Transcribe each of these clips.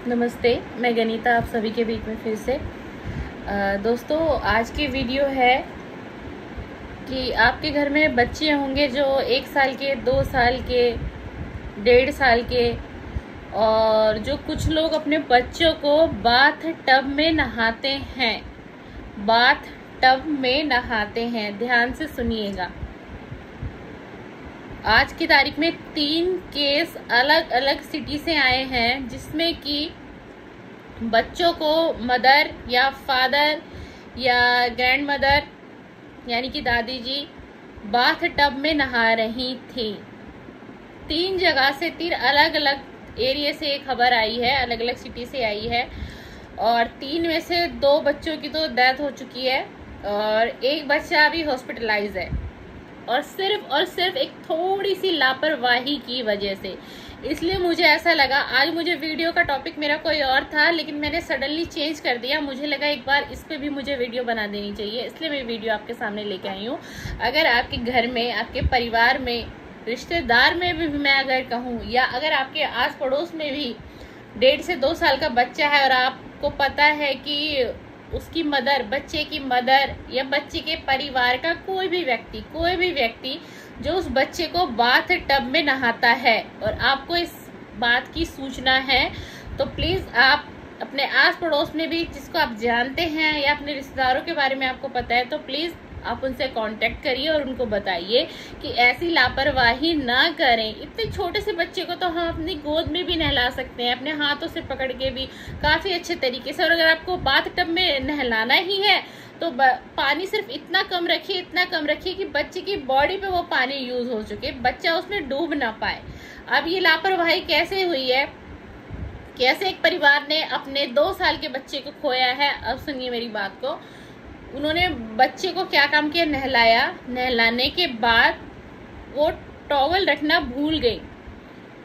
नमस्ते, मैं गनीता आप सभी के बीच में फिर से। दोस्तों, आज की वीडियो है कि आपके घर में बच्चे होंगे जो 1 साल के, 2 साल के, 1.5 साल के, और जो कुछ लोग अपने बच्चों को बाथ टब में नहाते हैं। बाथ टब में नहाते हैं, ध्यान से सुनिएगा। आज की तारीख में 3 केस अलग अलग सिटी से आए हैं, जिसमें कि बच्चों को मदर या फादर या ग्रैंड मदर यानी कि दादी जी बाथ टब में नहा रही थी। 3 जगह से, 3 अलग अलग एरिया से खबर आई है, अलग अलग सिटी से आई है, और 3 में से 2 बच्चों की तो डेथ हो चुकी है और 1 बच्चा अभी हॉस्पिटलाइज है, और सिर्फ एक थोड़ी सी लापरवाही की वजह से। इसलिए मुझे ऐसा लगा, आज मुझे वीडियो का टॉपिक मेरा कोई और था, लेकिन मैंने सडनली चेंज कर दिया। मुझे लगा एक बार इस पे भी मुझे वीडियो बना देनी चाहिए, इसलिए मैं वीडियो आपके सामने लेके आई हूँ। अगर आपके घर में, आपके परिवार में, रिश्तेदार में भी मैं अगर कहूँ, या अगर आपके आस पड़ोस में भी 1.5 से 2 साल का बच्चा है और आपको पता है कि उसकी मदर, बच्चे की मदर या बच्चे के परिवार का कोई भी व्यक्ति जो उस बच्चे को बाथ टब में नहाता है और आपको इस बात की सूचना है, तो प्लीज आप अपने आस पड़ोस में भी जिसको आप जानते हैं या अपने रिश्तेदारों के बारे में आपको पता है, तो प्लीज आप उनसे कांटेक्ट करिए और उनको बताइए कि ऐसी लापरवाही ना करें। इतने छोटे से बच्चे को तो हम अपनी गोद में भी नहला सकते हैं, अपने हाथों से पकड़ के भी काफी अच्छे तरीके से। और अगर आपको बाथ टब में नहलाना ही है तो पानी सिर्फ इतना कम रखिए कि बच्चे की बॉडी पे वो पानी यूज हो चुके, बच्चा उसमें डूब ना पाए। अब ये लापरवाही कैसे हुई है, कैसे एक परिवार ने अपने 2 साल के बच्चे को खोया है। अब सुनिए मेरी बात को। उन्होंने बच्चे को क्या काम किया, नहलाया। नहलाने के बाद वो टॉवल रखना भूल गई।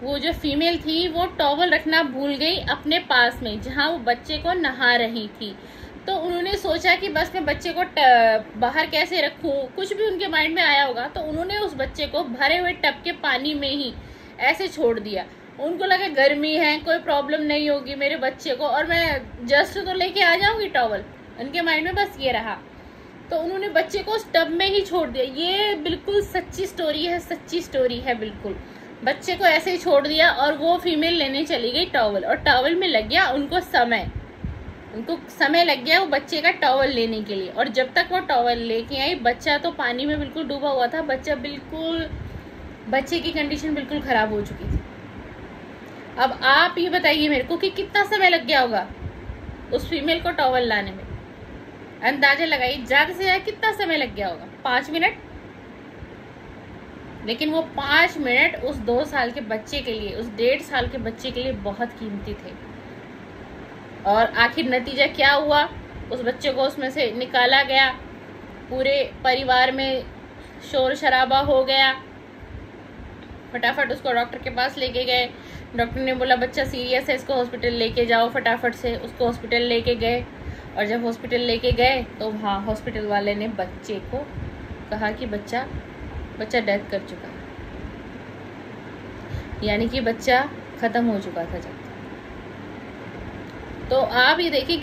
वो जो फीमेल थी वो टॉवल रखना भूल गई अपने पास में, जहां वो बच्चे को नहा रही थी। तो उन्होंने सोचा कि बस मैं बच्चे को बाहर कैसे रखूं, कुछ भी उनके माइंड में आया होगा, तो उन्होंने उस बच्चे को भरे हुए टब के पानी में ही ऐसे छोड़ दिया। उनको लगा गर्मी है, कोई प्रॉब्लम नहीं होगी मेरे बच्चे को, और मैं जस्ट तो लेके आ जाऊंगी टॉवल। उनके माइंड में बस ये रहा, तो उन्होंने बच्चे को उस टब में ही छोड़ दिया। ये बिल्कुल सच्ची स्टोरी है बिल्कुल। बच्चे को ऐसे ही छोड़ दिया और वो फीमेल लेने चली गई टॉवल, और टॉवल में लग गया उनको समय लग गया वो बच्चे का टॉवल लेने के लिए। और जब तक वो टॉवल लेके आई, बच्चा तो पानी में बिल्कुल डूबा हुआ था। बच्चे की कंडीशन बिल्कुल खराब हो चुकी थी। अब आप ये बताइए मेरे को कि कितना समय लग गया होगा उस फीमेल को टॉवल लाने में। अंदाजा लगाइए, ज्यादा से ज्यादा कितना समय लग गया होगा, 5 मिनट। लेकिन वो 5 मिनट उस 2 साल के बच्चे के लिए, उस 1.5 साल के बच्चे के लिए बहुत कीमती थे। और आखिर नतीजा क्या हुआ, उस बच्चे को उसमें से निकाला गया, पूरे परिवार में शोर शराबा हो गया। फटाफट उसको डॉक्टर के पास लेके गए। डॉक्टर ने बोला बच्चा सीरियस है, इसको हॉस्पिटल लेके जाओ। फटाफट से उसको हॉस्पिटल लेके गए, और जब हॉस्पिटल लेके गए तो वहाँ हॉस्पिटल वाले ने बच्चे को कहा कि बच्चा डेथ कर चुका है, यानी कि बच्चा खत्म हो चुका था जब। तो आप ये देखिए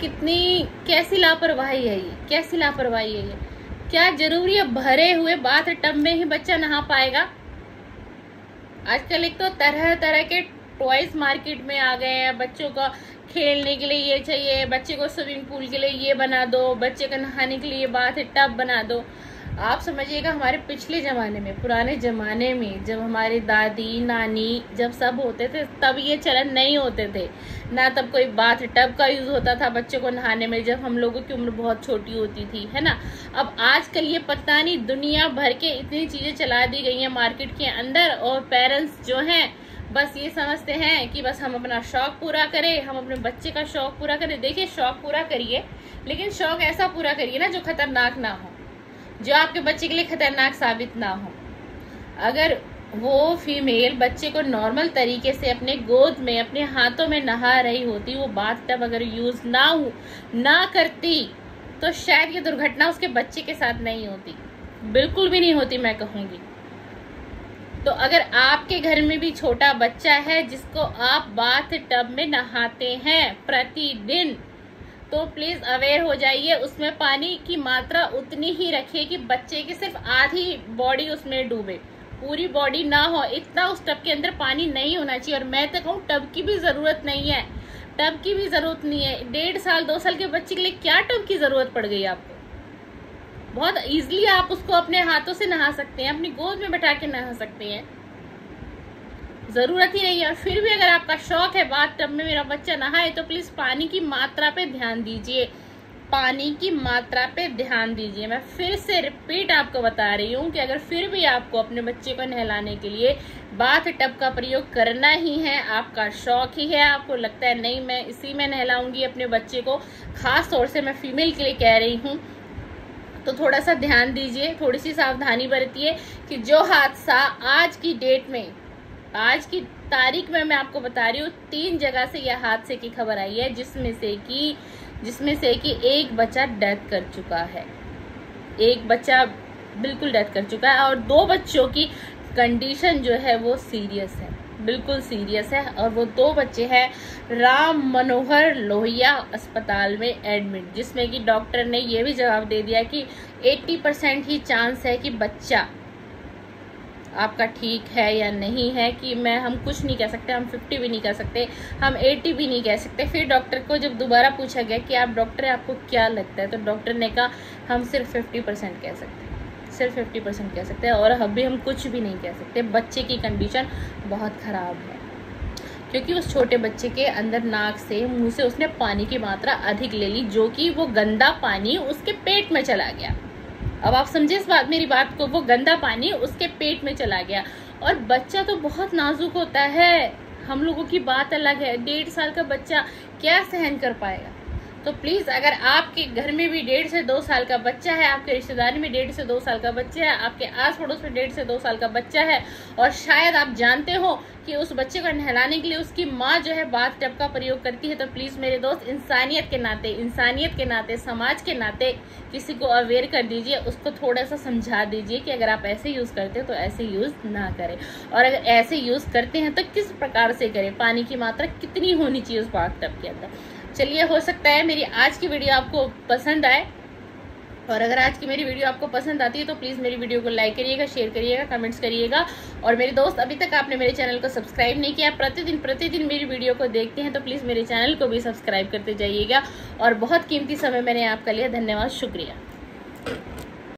कैसी लापरवाही है ये। क्या जरूरी है भरे हुए बाथ टब में ही बच्चा नहा पाएगा? आजकल एक तो तरह तरह के टॉयज मार्केट में आ गए हैं। बच्चों का खेलने के लिए ये चाहिए, बच्चे को स्विमिंग पूल के लिए ये बना दो, बच्चे का नहाने के लिए बाथ टब बना दो। आप समझिएगा, हमारे पिछले जमाने में, पुराने जमाने में, जब हमारे दादी नानी जब सब होते थे, तब ये चलन नहीं होते थे ना। तब कोई बाथ टब का यूज होता था बच्चों को नहाने में, जब हम लोगों की उम्र बहुत छोटी होती थी, है ना। अब आजकल ये पता नहीं दुनिया भर के इतनी चीजें चला दी गई हैं मार्केट के अंदर, और पेरेंट्स जो हैं बस ये समझते हैं कि बस हम अपना शौक पूरा करें, हम अपने बच्चे का शौक पूरा करें। देखिए, शौक पूरा करिए, लेकिन शौक ऐसा पूरा करिए ना जो खतरनाक ना हो, जो आपके बच्चे के लिए खतरनाक साबित ना हो। अगर वो फीमेल बच्चे को नॉर्मल तरीके से अपने गोद में, अपने हाथों में नहा रही होती, वो बाथ टब अगर यूज ना करती, तो शायद ये दुर्घटना उसके बच्चे के साथ नहीं होती, बिल्कुल भी नहीं होती, मैं कहूंगी। तो अगर आपके घर में भी छोटा बच्चा है जिसको आप बाथ टब में नहाते हैं प्रतिदिन, तो प्लीज अवेयर हो जाइए। उसमें पानी की मात्रा उतनी ही रखिए कि बच्चे की सिर्फ आधी बॉडी उसमें डूबे, पूरी बॉडी ना हो। इतना उस टब के अंदर पानी नहीं होना चाहिए। और मैं तो कहूँ टब की भी जरूरत नहीं है, टब की भी जरूरत नहीं है। 1.5 साल 2 साल के बच्चे के लिए क्या टब की जरूरत पड़ गई आपको? बहुत इजीली आप उसको अपने हाथों से नहा सकते हैं, अपनी गोद में बैठा के नहा सकते हैं, जरूरत ही नहीं है। और फिर भी अगर आपका शौक है बाथ टब में मेरा बच्चा नहाए, तो प्लीज पानी की मात्रा पे ध्यान दीजिए, पानी की मात्रा पे ध्यान दीजिए। मैं फिर से रिपीट आपको बता रही हूँ कि अगर फिर भी आपको अपने बच्चे को नहलाने के लिए बाथ टब का प्रयोग करना ही है, आपका शौक ही है, आपको लगता है नहीं मैं इसी में नहलाऊंगी अपने बच्चे को, खास तौर से मैं फीमेल के लिए कह रही हूँ, तो थोड़ा सा ध्यान दीजिए, थोड़ी सी सावधानी बरतिए कि जो हादसा आज की डेट में, आज की तारीख में मैं आपको बता रही हूँ, 3 जगह से यह हादसे की खबर आई है, जिसमें से कि एक बच्चा डेथ कर चुका है, एक बच्चा बिल्कुल डेथ कर चुका है और 2 बच्चों की कंडीशन जो है वो सीरियस है, बिल्कुल सीरियस है। और वो 2 बच्चे हैं राम मनोहर लोहिया अस्पताल में एडमिट, जिसमें कि डॉक्टर ने ये भी जवाब दे दिया कि 80% ही चांस है कि बच्चा आपका ठीक है या नहीं है, कि हम कुछ नहीं कह सकते, हम 50 भी नहीं कह सकते, हम 80 भी नहीं कह सकते। फिर डॉक्टर को जब दोबारा पूछा गया कि आप डॉक्टर आपको क्या लगता है, तो डॉक्टर ने कहा हम सिर्फ 50% कह सकते हैं, सिर्फ 50% कह सकते हैं, और अभी हम कुछ भी नहीं कह सकते। बच्चे की कंडीशन बहुत ख़राब है, क्योंकि उस छोटे बच्चे के अंदर नाक से, मुंह से उसने पानी की मात्रा अधिक ले ली, जो कि वो गंदा पानी उसके पेट में चला गया। अब आप समझे मेरी बात को, वो गंदा पानी उसके पेट में चला गया। और बच्चा तो बहुत नाजुक होता है, हम लोगों की बात अलग है, 1.5 साल का बच्चा क्या सहन कर पाएगा। तो प्लीज अगर आपके घर में भी 1.5 से 2 साल का बच्चा है, आपके रिश्तेदारी में 1.5 से 2 साल का बच्चा है, आपके आस पड़ोस में 1.5 से 2 साल का बच्चा है, और शायद आप जानते हो कि उस बच्चे को नहलाने के लिए उसकी माँ जो है बाथ टब का प्रयोग करती है, तो प्लीज मेरे दोस्त इंसानियत के नाते समाज के नाते किसी को अवेयर कर दीजिए, उसको थोड़ा सा समझा दीजिए कि अगर आप ऐसे यूज करते हो तो ऐसे यूज ना करें, और अगर ऐसे यूज करते हैं तो किस प्रकार से करें, पानी की मात्रा कितनी होनी चाहिए उस बाथ टब के अंदर। चलिए, हो सकता है मेरी आज की वीडियो आपको पसंद आए, और अगर आज की मेरी वीडियो आपको पसंद आती है तो प्लीज़ मेरी वीडियो को लाइक करिएगा, शेयर करिएगा, कमेंट्स करिएगा। और मेरे दोस्त अभी तक आपने मेरे चैनल को सब्सक्राइब नहीं किया, प्रतिदिन मेरी वीडियो को देखते हैं, तो प्लीज़ मेरे चैनल को भी सब्सक्राइब करते जाइएगा। और बहुत कीमती समय मैंने आपका लिया, धन्यवाद, शुक्रिया।